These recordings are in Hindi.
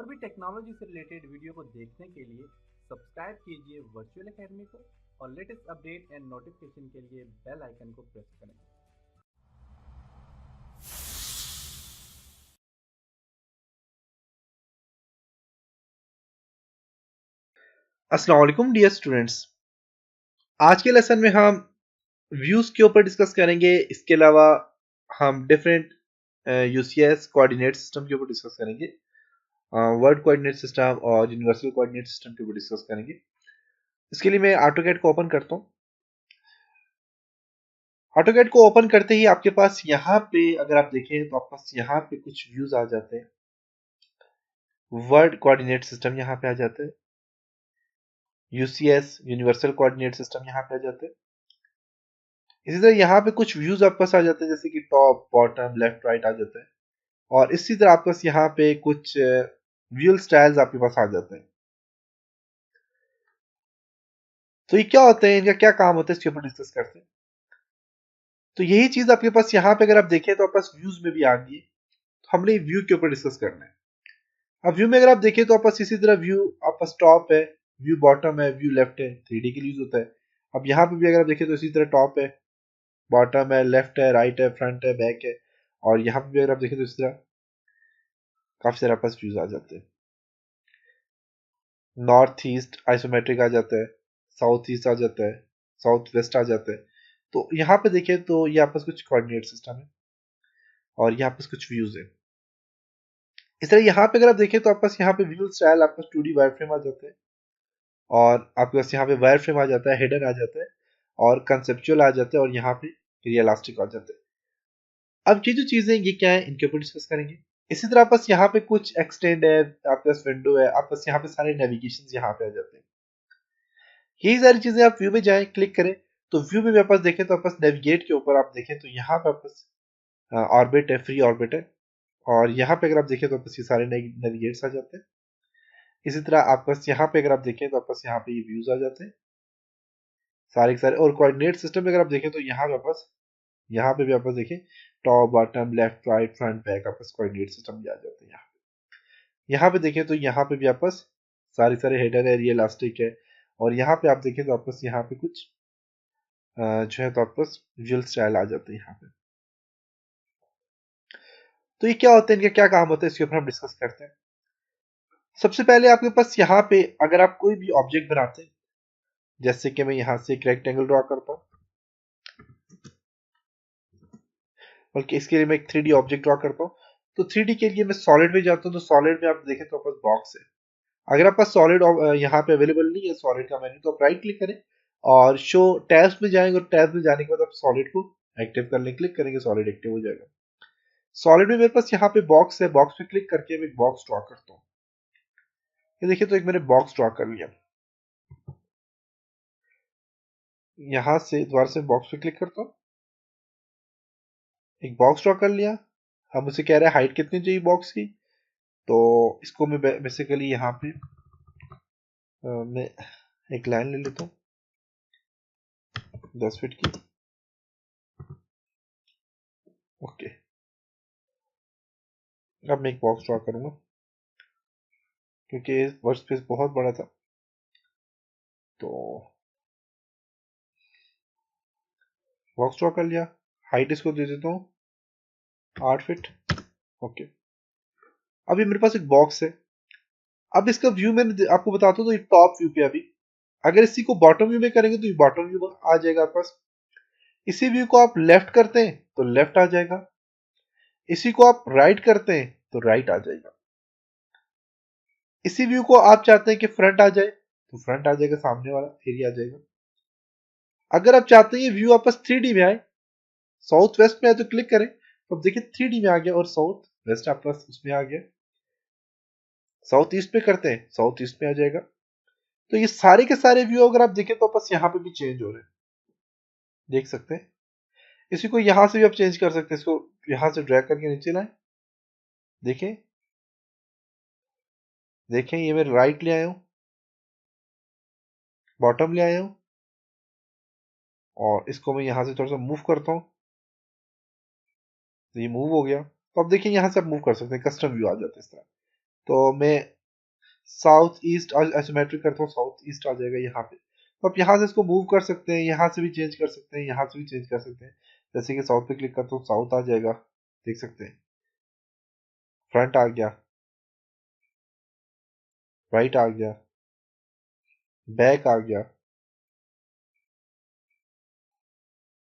और भी टेक्नोलॉजी से रिलेटेड वीडियो को देखने के लिए सब्सक्राइब कीजिए वर्चुअल एकेडमी को और लेटेस्ट अपडेट एंड नोटिफिकेशन के लिए बेल आइकन को प्रेस करें। अस्सलाम वालेकुम डियर स्टूडेंट्स। आज के लेसन में हम व्यूज के ऊपर डिस्कस करेंगे। इसके अलावा हम डिफरेंट यूसीएस कोऑर्डिनेट सिस्टम के ऊपर डिस्कस करेंगे, वर्ड कोऑर्डिनेट सिस्टम और यूनिवर्सल कोऑर्डिनेट सिस्टम के ऊपर डिस्कस करेंगे। इसके लिए मैं ऑटोकैड को ओपन करता हूँ। ऑटोकैड को ओपन करते ही आपके पास यहाँ पे अगर आप देखें तो आपके पास यहाँ पे कुछ व्यूज आ जाते हैं। वर्ड कोऑर्डिनेट सिस्टम यहाँ पे आ जाते हैं, यूसीएस यूनिवर्सल कोऑर्डिनेट सिस्टम यहाँ पे आ जाते हैं। इसी तरह यहाँ पे कुछ व्यूज आपके पास आ जाते हैं, जैसे कि टॉप बॉटम लेफ्ट राइट आ जाता है। और इसी तरह आपके पास यहाँ पे कुछ व्यूअल स्टाइल्स आपके पास आ जाते हैं। तो ये क्या होते हैं, इनका क्या काम होता है, इसके ऊपर डिस्कस करते हैं। तो यही चीज आपके पास यहाँ पे अगर आप देखें तो आपके पास व्यूज में भी आ गई है। तो हमने व्यू के ऊपर डिस्कस करना है। अब व्यू में अगर आप देखें तो आपके पास इसी तरह व्यू आपके पास टॉप है, व्यू बॉटम है, व्यू लेफ्ट है, 3D के लिए यूज होता है। अब यहाँ पे भी अगर आप देखें तो इसी तरह टॉप है, बॉटम है, लेफ्ट है, राइट है, फ्रंट है, बैक है। और यहाँ पे भी अगर आप देखें तो इस तरह काफी सारे आपके पास व्यूज आ जाते हैं। नॉर्थ ईस्ट आइसोमेट्रिक आ जाता है, साउथ ईस्ट आ जाता है, साउथ वेस्ट आ जाता है। तो यहाँ पे देखें तो ये आपस कुछ कोऑर्डिनेट सिस्टम है और यहाँ पे कुछ व्यूज है। इस तरह यहाँ पे अगर आप देखें तो आपके पास यहाँ पे व्यू स्टाइल आपका 2D वायर फ्रेम आ जाता है, और आपके पास यहाँ पे वायर फ्रेम आ जाता है, हिडन आ जाता है, और कंसेप्चुअल आ जाता है, और यहाँ पे रियलिस्टिक आ जाता है। अब ये जो चीजें ये क्या है, इनके ऊपर डिस्कस करेंगे। इसी तरह आपके पास यहाँ पे कुछ एक्सटेंड है, आपके पास विंडो है, आपके पास यहाँ पे सारे नेविगेशन यहाँ पे आ जाते हैं। यही सारी चीजें आप व्यू में जाएं, क्लिक करें तो व्यू में वापस देखें तो वापस नेविगेट के ऊपर आप देखें तो यहाँ पे वापस ऑर्बिट है, फ्री ऑर्बिट है। और यहाँ पे अगर आप देखें तो वापस ये सारे नेविगेट्स आ जाते हैं। इसी तरह आपके पास यहाँ पे अगर आप देखें तो वापस यहाँ पे ये व्यूज आ जाते हैं सारे के सारे। और कोऑर्डिनेट सिस्टम में अगर आप देखें तो यहाँ वापस यहाँ पे भी वापस देखें top bottom left right front back आपस कोऑर्डिनेट सिस्टम भी आ जाते हैं। यहाँ पे देखें तो यहाँ पे भी आपस सारे सारे हेडर है, रियलिस्टिक है। और यहाँ पे आप देखें तो आपस यहाँ पे कुछ जो है तो आपस विजुअल स्टाइल आ जाते हैं यहाँ पे। तो ये क्या होता है, इनका क्या काम होता है, इसके ऊपर हम डिस्कस करते हैं। सबसे पहले आपके पास यहाँ पे अगर आप कोई भी ऑब्जेक्ट बनाते हैं, जैसे कि मैं यहाँ से एक रेक्टेंगल ड्रॉ करता हूँ, बल्कि इसके लिए मैं एक 3D ऑब्जेक्ट ड्रॉ करता हूँ। तो 3D के लिए मैं सॉलिड में जाता हूँ। तो सॉलिड में आप देखें तो आपके पास बॉक्स है। अगर आपके पास सॉलिड यहाँ पे अवेलेबल नहीं है सॉलिड का मेन्यू, तो आप राइट क्लिक करें और शो टैब्स में जाएंगे, और टैब्स में जाने के बाद आप सॉलिड को एक्टिव कर लें, क्लिक करेंगे, सॉलिड एक्टिव हो जाएगा। सॉलिड में मेरे पास यहाँ पे बॉक्स है, बॉक्स पे क्लिक करके मैं एक बॉक्स ड्रॉ करता हूँ। ये देखिए तो एक मैंने बॉक्स ड्रॉ कर लिया। यहाँ से दोबारा से बॉक्स पे क्लिक करता हूँ, एक बॉक्स ड्रॉ कर लिया। अब मुझे कह रहा है हाइट कितनी चाहिए बॉक्स की, तो इसको मैं बेसिकली यहाँ पे मैं एक लाइन ले लेता हूँ 10 फीट की। ओके, अब मैं एक बॉक्स ड्रॉ करूंगा क्योंकि वर्क स्पेस बहुत बड़ा था। तो बॉक्स ड्रॉ कर लिया, हाइट इसको दे देता हूँ 8 फीट। ओके, अभी मेरे पास एक बॉक्स है। अब इसका व्यू मैंने आपको बताता हूँ, तो ये टॉप व्यू पे। अभी अगर इसी को बॉटम व्यू में करेंगे तो ये बॉटम व्यू आ जाएगा आपके पास। इसी व्यू को आप लेफ्ट करते हैं तो लेफ्ट आ जाएगा, इसी को आप राइट करते हैं तो राइट आ जाएगा। इसी व्यू को आप चाहते हैं कि फ्रंट आ जाए तो फ्रंट आ जाएगा, सामने वाला एरिया आ जाएगा। अगर आप चाहते हैं ये व्यू आपस 3D में आए, साउथ वेस्ट में आए, तो क्लिक करें तो अब देखिए 3D में आ गया, और साउथ वेस्ट आपका उसमें आ गया। साउथ ईस्ट में करते हैं, साउथ ईस्ट में आ जाएगा। तो ये सारे के सारे व्यू अगर आप देखें तो बस यहाँ पे भी चेंज हो रहे हैं, देख सकते हैं। इसी को यहां से भी आप चेंज कर सकते हैं, इसको यहां से ड्रैग करके नीचे लाएं, देखें देखें ये मैं राइट ले आया हूं, बॉटम ले आया हूं, और इसको मैं यहां से थोड़ा सा मूव करता हूं तो ये मूव हो गया। तो अब देखिए यहां से आप मूव कर सकते हैं, कस्टम व्यू आ जाता है इस तरह। तो मैं साउथ ईस्ट आइसोमेट्रिक करता हूँ, साउथ ईस्ट आ जाएगा यहाँ पे। तो आप यहाँ से इसको मूव कर सकते हैं, यहाँ से भी चेंज कर सकते हैं, यहाँ से भी चेंज कर सकते हैं। जैसे कि साउथ पे क्लिक करता हूँ, साउथ आ जाएगा, देख सकते हैं। फ्रंट आ गया, राइट आ गया, बैक आ गया,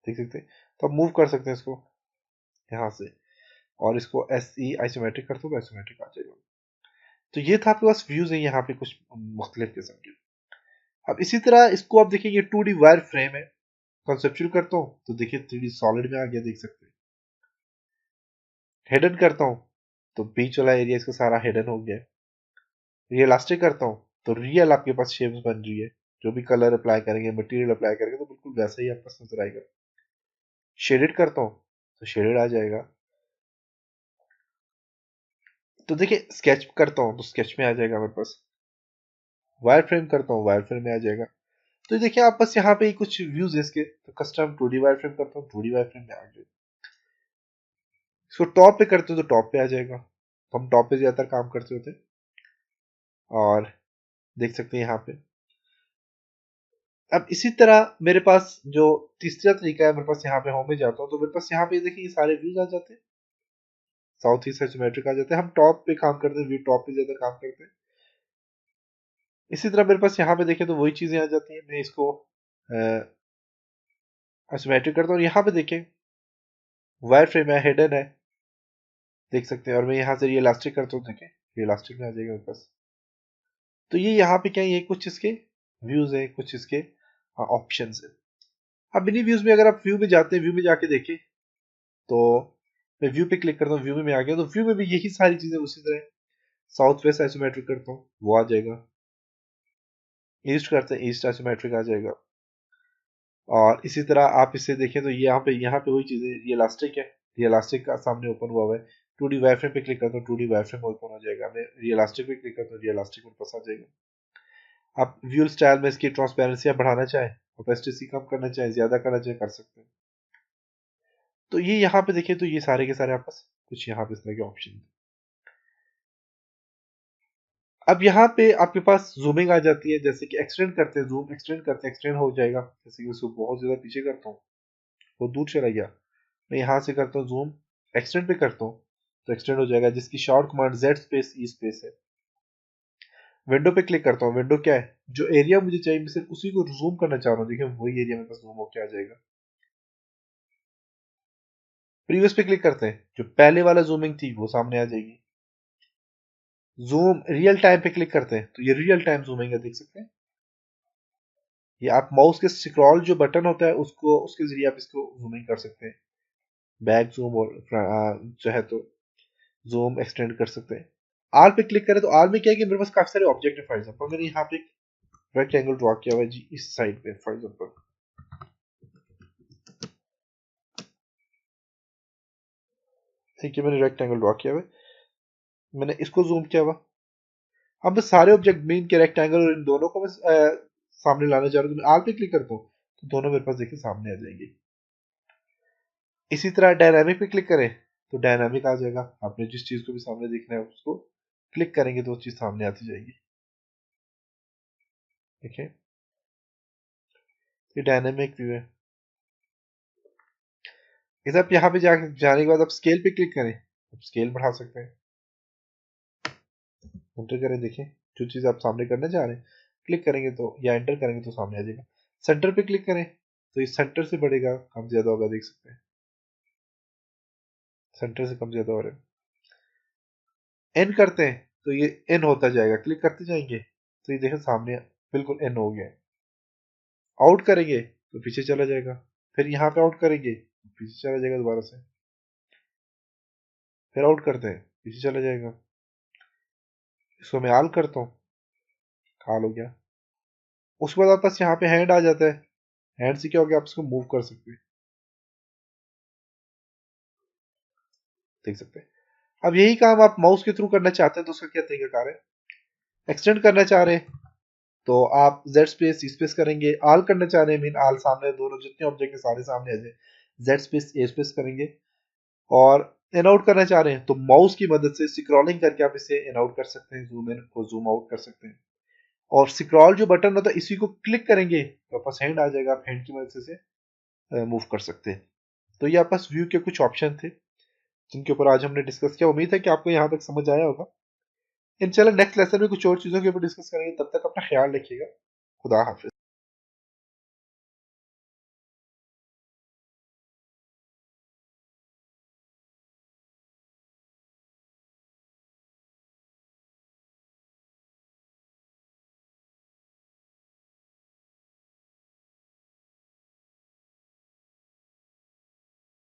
देख सकते हैं। तो आप मूव कर सकते हैं इसको यहाँ से, और इसको एस ई आइसोमेट्रिक करते हो तो आइसोमेट्रिक आ जाएगा। तो ये था आपके पास व्यूज है यहाँ पे कुछ मुख्तलिफ किस्म के। अब इसी तरह इसको आप देखिए, ये 2D वायर फ्रेम है। कॉन्सेप्चुअल करता हूँ तो देखिए 3D सॉलिड में आ गया, देख सकते हैं। हिडन करता हूँ तो बीच वाला एरिया इसका सारा हिडन हो गया। रियलिस्टिक करता हूँ तो रियल आपके पास शेप्स बन रही है। जो भी कलर अप्लाई करेंगे, मटेरियल अप्लाई करेंगे, तो बिल्कुल वैसा ही आपके पास नजर आएगा। शेडेड करता हूँ तो शेडेड आ जाएगा। तो देखिए स्केच करता हूँ तो स्केच में आ जाएगा मेरे पास। वायर फ्रेम करता हूँ, वायर फ्रेम में आ जाएगा। तो देखिए आप बस यहाँ पे ही कुछ व्यूज है इसके। तो कस्टम 2D वायर फ्रेम करता हूँ, 2D वायर फ्रेम में आ गया। इसको टॉप पे करते हो तो टॉप पे आ जाएगा। तो हम टॉप पे ज्यादातर काम करते होते हैं। और देख सकते हैं यहाँ पे। अब इसी तरह मेरे पास जो तीसरा तरीका है, मेरे पास यहाँ पे होम में जाता हूँ तो मेरे पास यहाँ पे देखिए ये सारे व्यूज आ जाते हैं। साउथ ईस्ट आइसोमेट्रिक आ जाते हैं। हम टॉप पे काम करते हैं, व्यू टॉप पे ज्यादा काम करते हैं। इसी तरह मेरे पास यहाँ पे देखें तो वही चीजें आ जाती हैं। मैं इसको आइसोमेट्रिक करता हूँ। यहाँ पे देखें वायर फ्रेम है, हिडन है, देख सकते हैं। और मैं यहाँ से रियलिस्टिक करता हूँ, देखें रियलिस्टिक में आ जाएगा मेरे पास। तो ये यहाँ पे क्या है, ये कुछ इसके व्यूज है, कुछ इसके ऑप्शन है। अब इन्हीं व्यूज में अगर आप व्यू में जाते हैं, व्यू में जाके देखें तो मैं व्यू पे क्लिक करता हूँ, व्यू में आ गया। तो व्यू में भी यही सारी चीजें उसी तरह। साउथ वेस्ट आइसोमेट्रिक करता हूँ, वो आ जाएगा। ईस्ट करते हैं, ईस्ट आइसोमेट्रिक आ जाएगा। और इसी तरह आप इसे देखें तो यहाँ पे वही चीजें रियलिस्टिक है। रियलिस्टिक का सामने ओपन हुआ है। 2D वायर फ्रेम पे क्लिक करता हूँ, 2D वायर फ्रेम ओपन हो जाएगा। मैं रियलिस्टिक पे क्लिक करता हूँ, रियलिस्टिक मेरे पास आ जाएगा। आप व्यू स्टाइल में इसकी ट्रांसपेरेंसी आप बढ़ाना चाहें, ओपेसिटी कम करना चाहें, ज्यादा करना चाहें, कर सकते हैं। तो ये यहाँ पे देखें तो ये सारे के सारे आपस कुछ यहाँ पे इस तरह के ऑप्शन हैं। अब यहाँ पे आपके पास जूमिंग आ जाती है। जैसे कि एक्सटेंड करते हैं, जूम एक्सटेंड करते हैं, एक्सटेंड हो जाएगा। जैसे कि उसको बहुत ज्यादा पीछे करता हूँ, वो दूर चला गया। मैं यहाँ से करता हूँ जूम, एक्सटेंड पे करता हूँ तो एक्सटेंड हो जाएगा। जिसकी short command Z space E space है। विंडो पे क्लिक करता हूँ, विंडो क्या है, जो एरिया मुझे चाहिए मैं सिर्फ उसी को जूम करना चाह रहा हूँ। देखिए वही एरिया मेरे पास जूम होके आ जाएगा। प्रीवियस पे क्लिक करते हैं, जो पहले वाला जूमिंग थी वो सामने आ जाएगी। जूम रियल टाइम पे क्लिक करते हैं तो ये रियल टाइम जूमिंग है, देख सकते हैं। ये आप माउस के स्क्रॉल जो बटन होता है उसको, उसके जरिए आप इसको जूमिंग कर सकते हैं। बैक जूम और जो है तो जूम एक्सटेंड कर सकते हैं। आल पे क्लिक करें तो आल में क्या है कि मेरे पास काफी सारे ऑब्जेक्ट है। फॉर एग्जांपल मैंने यहाँ पे एक रेक्टेंगल ड्रॉ किया हुआ है जी, इस साइड पे। फॉर एग्जांपल ठीक है, मैंने रेक्टेंगल ड्रॉ किया हुआ है, मैंने इसको जूम किया हुआ। अब मैं सारे ऑब्जेक्ट में इनके रेक्टेंगल और इन दोनों को मैं सामने लाना चाह रहा हूँ तो मैं आल पे क्लिक करता हूँ तो दोनों मेरे पास देखिए सामने आ जाएंगे। इसी तरह डायनामिक पे क्लिक करें तो डायनामिक आ जाएगा। आपने जिस चीज को भी सामने देखना है उसको क्लिक करेंगे तो वो चीज सामने आती जाएगी। देखिए ये डायनामिक व्यू है। इस आप यहाँ पे जाने के बाद आप स्केल पे क्लिक करें, आप स्केल बढ़ा सकते हैं। एंटर करें, देखें जो चीज आप सामने करना चाह रहे हैं क्लिक करेंगे तो, या एंटर करेंगे तो सामने आ जाएगा। सेंटर पे क्लिक करें तो ये सेंटर से बढ़ेगा, कम ज्यादा होगा, देख सकते हैं सेंटर से कम ज्यादा हो रहा है। एन करते हैं तो ये एन होता जाएगा, क्लिक करते जाएंगे तो ये देखें सामने बिल्कुल एन हो गया। आउट करेंगे तो पीछे चला जाएगा, फिर यहाँ पे आउट करेंगे तो पीछे चला जाएगा दोबारा से, फिर आउट करते हैं पीछे चला जाएगा। इसको मैं आल करता हूँ, आल हो गया। उसके बाद आपस यहाँ पे हैंड आ जाता है। हैंड से क्या हो गया, आप इसको मूव कर सकते हैं, देख सकते हैं। अब यही काम आप माउस के थ्रू करना चाहते हैं तो उसका क्या तरीकाकार है। एक्सटेंड करना चाह रहे हैं तो आप Z स्पेस E स्पेस करेंगे। आल करना चाह रहे हैं मीन आल सामने दोनों जितने ऑब्जेक्ट है सारे सामने आ जाए, Z स्पेस A स्पेस करेंगे। और इन आउट करना चाह रहे हैं तो माउस की मदद से स्क्रॉलिंग करके आप इसे इन आउट कर सकते हैं, जूम इन और जूम आउट कर सकते हैं। और स्क्रॉल जो बटन होता है इसी को क्लिक करेंगे तो आपके पास हैंड आ जाएगा, आप हैंड की मदद से मूव कर सकते हैं। तो ये आपके पास व्यू के कुछ ऑप्शन थे जिनके ऊपर आज हमने डिस्कस किया। उम्मीद है कि आपको यहाँ तक समझ आया होगा। इंशाल्लाह नेक्स्ट लेसन में कुछ और चीज़ों के ऊपर डिस्कस करेंगे। तब तक अपना ख्याल रखिएगा। खुदा हाफिज।